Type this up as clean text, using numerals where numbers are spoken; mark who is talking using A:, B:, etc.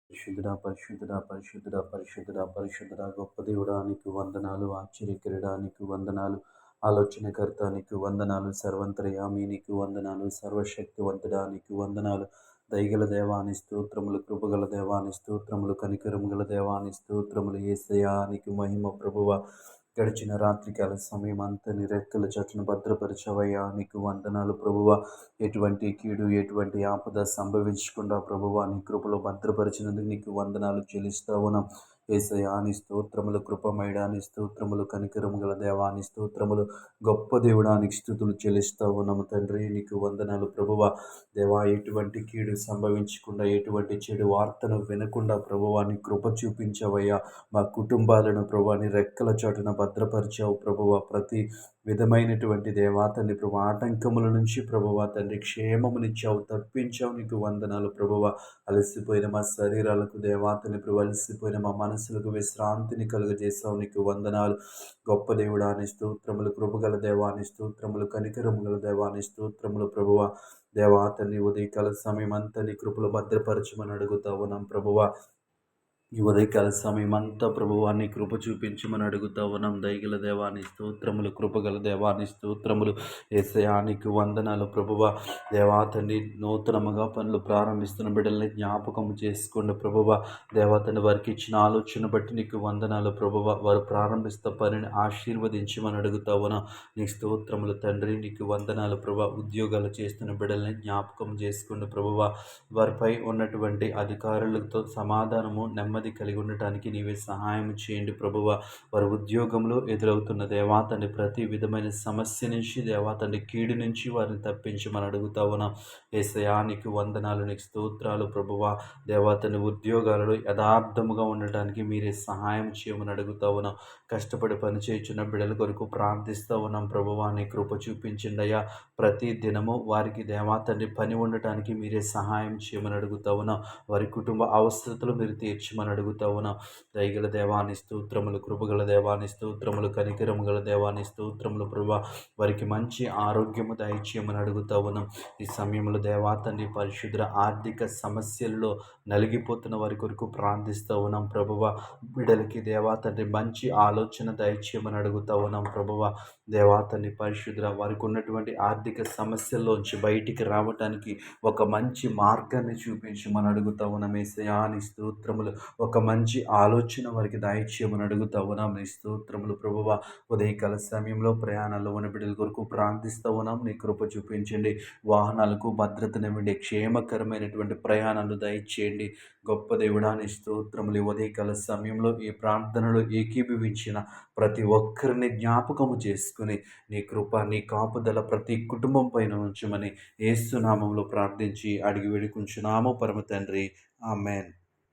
A: పరిశుద్ధుడా, పరిశుద్ధుడా, పరిశుద్ధుడా, పరిశుద్ధుడా, పరిశుద్ధుడా, గొప్ప దేవుడా నీకు వందనాలు, ఆశ్చర్యకరుడా నీకు వందనాలు, ఆలోచనకర్త నీకు వందనాలు, సర్వంతర్యామి నీకు వందనాలు, సర్వశక్తివంతుడా నీకు వందనాలు, దయగల దేవాని స్తోత్రములు, కృపగల దేవాని స్తోత్రములు, కనికరము గల దేవాని స్తోత్రములు, యేసయ్యా నీకు మహిమ ప్రభువ. గడిచిన రాత్రికాల సమయం అంతా నీ రెక్కల చాటున భద్రపరచవయ్యా నీకు వందనాలు ప్రభువ. ఎటువంటి కీడు ఎటువంటి ఆపద సంభవించకుండా ప్రభువ నీ కృపలో భద్రపరిచినందుకు నీకు వందనాలు చెల్లిస్తా ఉన్నాం. యేసయ్యా నీ స్తోత్రములు, కృపమయడాని స్తోత్రములు, కనికరము గల దేవాని స్తోత్రములు, గొప్ప దేవుడానికి స్థుతులు చెల్లిస్తా ఉన్నాము తండ్రి. నీకు వందనాలు ప్రభువ. దేవా, ఎటువంటి కీడు సంభవించకుండా ఎటువంటి చెడు వార్తను వినకుండా ప్రభువా నీ కృప చూపించవయ్యా. మా కుటుంబాలను ప్రభువా నీ రెక్కల చాటున భద్రపరిచావు ప్రభువ. ప్రతి విధమైనటువంటి దేవా తండ్రి ప్రభు ఆటంకముల నుంచి ప్రభువా తండ్రి క్షేమమునిచ్చావు, తప్పించావు. నీకు వందనాలు ప్రభువ. అలసిపోయిన మా శరీరాలకు దేవా తండ్రి ప్రభు, అలసిపోయిన మా మనసులకు విశ్రాంతిని కలుగజేసావు. నీకు వందనాలు గొప్ప దేవుడాని స్తోత్రములు, కృపగల దేవాని స్తోత్రములు, కనికరము గల దేవాని స్తోత్రములు ప్రభువ. దేవా తండ్రి ఉదయకాల సమయం అంతా నీ కృపలు భద్రపరచమని అడుగుతా ఉన్నాం ప్రభువ. ఈ ఉదయకాల సమయం అంతా ప్రభువాన్ని కృప చూపించమని అడుగుతా ఉన్నాం. దయగల దేవాని స్తోత్రములు, కృపగల దేవాని స్తోత్రములు, యేసయానికి వందనాలు ప్రభువ. దేవా తండ్రి నూతనముగా పనులు ప్రారంభిస్తున్న బిడ్డల్ని జ్ఞాపకం చేసుకోండి ప్రభువ. దేవా తండ్రి వారికి ఇచ్చిన ఆలోచన బట్టి నీకు వందనాలు ప్రభువ. వారు ప్రారంభిస్తున్న పనిని ఆశీర్వదించమని అడుగుతా ఉన్నాం. నీ స్తోత్రములు తండ్రి, నీకు వందనాలు ప్రభువ. ఉద్యోగాలు చేస్తున్న బిడ్డల్ని జ్ఞాపకం చేసుకోండి ప్రభువ. వారిపై ఉన్నటువంటి అధికారులతో సమాధానము నెమ్మది కలిగి ఉండటానికి నీవే సహాయం చేయండి ప్రభువ. వారి ఉద్యోగంలో ఎదురవుతున్న దేవా తండ్రి ప్రతి విధమైన సమస్య నుంచి దేవా తండ్రి కీడు నుంచి వారిని తప్పించమని అడుగుతా ఉన్నాం. యేసయ్యా నీకు వందనాలు, నీకు స్తోత్రాలు ప్రభువ. దేవా తండ్రి ఉద్యోగాలలో యథార్థముగా ఉండటానికి మీరే సహాయం చేయమని అడుగుతా ఉన్నాం. కష్టపడి పని చేయుచున్న బిడ్డల కొరకు ప్రార్థిస్తూ ఉన్నాం ప్రభువ. నీ కృప చూపించండి అయ్యా. ప్రతి దినము వారికి దేవా తండ్రి పని ఉండటానికి మీరే సహాయం చేయమని అడుగుతా ఉన్నాం. వారి కుటుంబ అవసరతలు మీరు తీర్చమని అడుగుతా ఉన్నాం. దయగల దేవాని స్తోత్రములు, కృపగల దేవాని స్తోత్రములు, కనికరము గల దేవాని స్తోత్రములు ప్రభువ. వారికి మంచి ఆరోగ్యము దయచేయమని అడుగుతా ఉన్నాం. ఈ సమయంలో దేవా తండ్రి పరిశుద్ధ ఆర్థిక సమస్యల్లో నలిగిపోతున్న వారి కొరకు ప్రార్థిస్తూ ఉన్నాం ప్రభువ. బిడ్డలకి దేవా తండ్రి మంచి ఆలోచన దయచేయమని అడుగుతా ఉన్నాం ప్రభువ. దేవా తండ్రి పరిశుద్ధ వారికి ఉన్నటువంటి ఆర్థిక సమస్యల్లోంచి బయటికి రావటానికి ఒక మంచి మార్గాన్ని చూపించమని అడుగుతా ఉన్నాం. యేసయ్యా నీ స్తోత్రములు, ఒక మంచి ఆలోచన వారికి దయచేయమని అడుగుతా ఉన్నాం. నీ స్తోత్రములు ప్రభువ. ఉదయకాల సమయంలో ప్రయాణాల్లో ఉన్న బిడ్డల కొరకు ప్రార్థిస్తూ ఉన్నాం. నీ కృప చూపించండి. వాహనాలకు భద్రతనివ్వండి. క్షేమకరమైనటువంటి ప్రయాణాలు దయచేయండి. గొప్ప దేవుడా నీ స్తోత్రములు. ఉదయకాల సమయంలో ఈ ప్రార్థనలో ఏకీభవించిన ప్రతి ఒక్కరిని జ్ఞాపకము చేసుకుని నీ కృప, నీ కాపుదల ప్రతి కుటుంబం పైన ఉంచమని యేసు నామములో ప్రార్థించి అడిగి వేడుకుంటున్నాము పరమ తండ్రి. ఆమేన్.